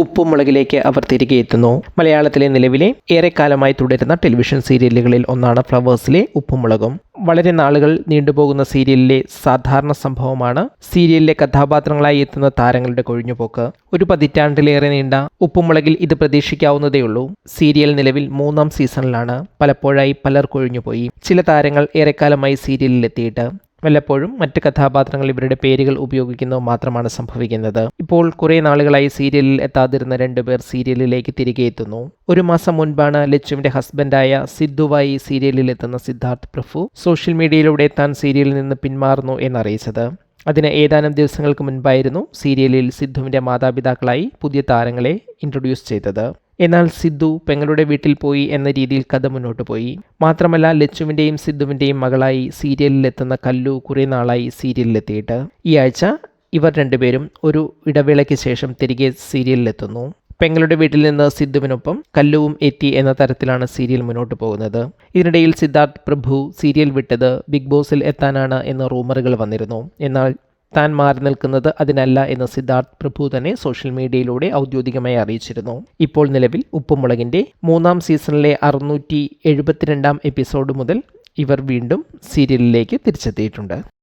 ഉപ്പുമുളകിലേക്ക് അവർ തിരികെ എത്തുന്നു. മലയാളത്തിലെ നിലവിലെ ഏറെക്കാലമായി തുടരുന്ന ടെലിവിഷൻ സീരിയലുകളിൽ ഒന്നാണ് ഫ്ലവേഴ്സിലെ ഉപ്പുമുളകും. വളരെ നാളുകൾ നീണ്ടുപോകുന്ന സീരിയലിലെ സാധാരണ സംഭവമാണ് സീരിയലിലെ കഥാപാത്രങ്ങളായി എത്തുന്ന താരങ്ങളുടെ കൊഴിഞ്ഞുപോക്ക്. ഒരു പതിറ്റാണ്ടിലേറെ നീണ്ട ഉപ്പുമുളകിൽ ഇത് പ്രതീക്ഷിക്കാവുന്നതേയുള്ളൂ. സീരിയൽ നിലവിൽ 3-ാം സീസണിലാണ്. പലപ്പോഴായി പലർ കൊഴിഞ്ഞുപോയി. ചില താരങ്ങൾ ഏറെക്കാലമായി സീരിയലിലെത്തിയിട്ട് വല്ലപ്പോഴും മറ്റ് കഥാപാത്രങ്ങൾ ഇവരുടെ പേരുകൾ ഉപയോഗിക്കുന്നത് മാത്രമാണ് സംഭവിക്കുന്നത്. ഇപ്പോൾ കുറേ നാളുകളായി സീരിയലിൽ എത്താതിരുന്ന 2 പേർ സീരിയലിലേക്ക് തിരികെ എത്തുന്നു. 1 മാസം മുൻപാണ് ലച്ചുവിന്റെ ഹസ്ബൻഡായ സിദ്ധുവായി സീരിയലിൽ എത്തുന്ന സിദ്ധാർത്ഥ് പ്രഭു സോഷ്യൽ മീഡിയയിലൂടെ താൻ സീരിയലിൽ നിന്ന് പിന്മാറുന്നു എന്നറിയിച്ചത്. അതിന് ഏതാനും ദിവസങ്ങൾക്ക് മുൻപായിരുന്നു സീരിയലിൽ സിദ്ധുവിന്റെ മാതാപിതാക്കളായി പുതിയ താരങ്ങളെ ഇൻട്രൊഡ്യൂസ് ചെയ്തത്. എന്നാൽ സിദ്ധു പെങ്ങളുടെ വീട്ടിൽ പോയി എന്ന രീതിയിൽ കഥ മുന്നോട്ട് പോയി. മാത്രമല്ല, ലച്ചുവിൻ്റെയും സിദ്ധുവിൻ്റെയും മകളായി സീരിയലിലെത്തുന്ന കല്ലു കുറേ നാളായി സീരിയലിലെത്തിയിട്ട് ഈ ആഴ്ച ഇവർ 2 പേരും ഒരു ഇടവേളയ്ക്ക് ശേഷം തിരികെ സീരിയലിലെത്തുന്നു. പെങ്ങളുടെ വീട്ടിൽ നിന്ന് സിദ്ധുവിനൊപ്പം കല്ലുവും എത്തി എന്ന തരത്തിലാണ് സീരിയൽ മുന്നോട്ട് പോകുന്നത്. ഇതിനിടയിൽ സിദ്ധാർത്ഥ് പ്രഭു സീരിയൽ വിട്ടത് ബിഗ് ബോസിൽ എത്താനാണ് എന്ന് റൂമറുകൾ വന്നിരുന്നു. എന്നാൽ താൻ മാറി നിൽക്കുന്നത് അതിനല്ല എന്ന് സിദ്ധാർത്ഥ് പ്രഭു തന്നെ സോഷ്യൽ മീഡിയയിലൂടെ ഔദ്യോഗികമായി അറിയിച്ചിരുന്നു. ഇപ്പോൾ നിലവിൽ ഉപ്പുമുളകിൻ്റെ 3-ാം സീസണിലെ 672-ാം എപ്പിസോഡ് മുതൽ ഇവർ വീണ്ടും സീരിയലിലേക്ക് തിരിച്ചെത്തിയിട്ടുണ്ട്.